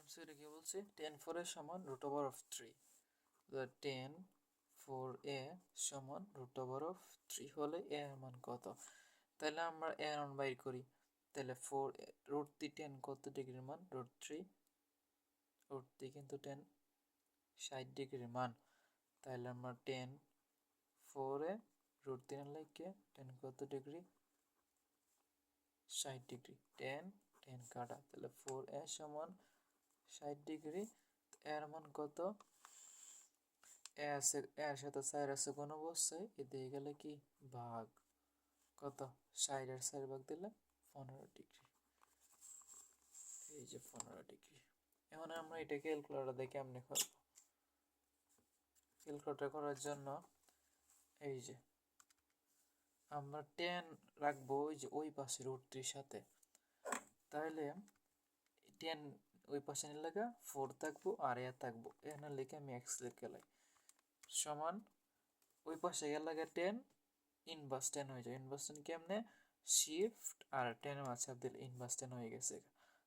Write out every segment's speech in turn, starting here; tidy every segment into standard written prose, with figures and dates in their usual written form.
সেটা কি বলছে 10 4 সমান রুট ওভার অফ 3 10 4a সমান রুট ওভার অফ 3 হলে a এর মান কত তাহলে আমরা a এর মান বাইর করি তাহলে 4 রুট 10 কত ডিগ্রির মান রুট 3 রুট 3 কিন্তু 10 60 ডিগ্রির মান তাহলে আমরা 10 4 এ রুট 3 লিখে 10 কত ডিগ্রি 60 ডিগ্রি 10 10 কাটা তাহলে 4a সমান 60 ডিগ্রি এর মান কত এর সাথে 4 আছে কোন অবস্থায় এদিকে গেলে কি ভাগ কত 60 এর 4 ভাগ দিলে 15 ডিগ্রি এই যে 15 ডিগ্রি এখন আমরা এটা ক্যালকুলেটর দিয়ে কেমনে করব ক্যালকুলেটর করার জন্য এই যে আমরা 10 রাখবো ওই যে ওই পাশে রুট 3 সাথে তাহলে 10 ওই পাশে নিয়ে লাগা 4 থাকবো আর এ থাকবো এখানে লিখে আমি x লিখে লাই সমান ওই পাশে গেলে লাগা 10 ইনভার্স 10 হয়ে যায় ইনভার্স 10 কেমনে শিফট আর 10 এর মাঝে দিলে ইনভার্স 10 হয়ে গেছে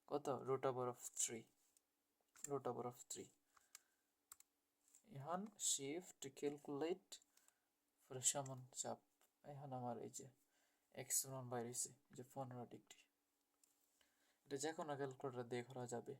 কত root over of 3 root over of 3 এখন শিফট ক্যালকুলেট পরে সমান চাপ এখন আমার এই যে x মান বাইরে হয়েছে যে 15 ডিগ্রি এটা যে কোনো ক্যালকুলেটর দিয়ে করা যাবে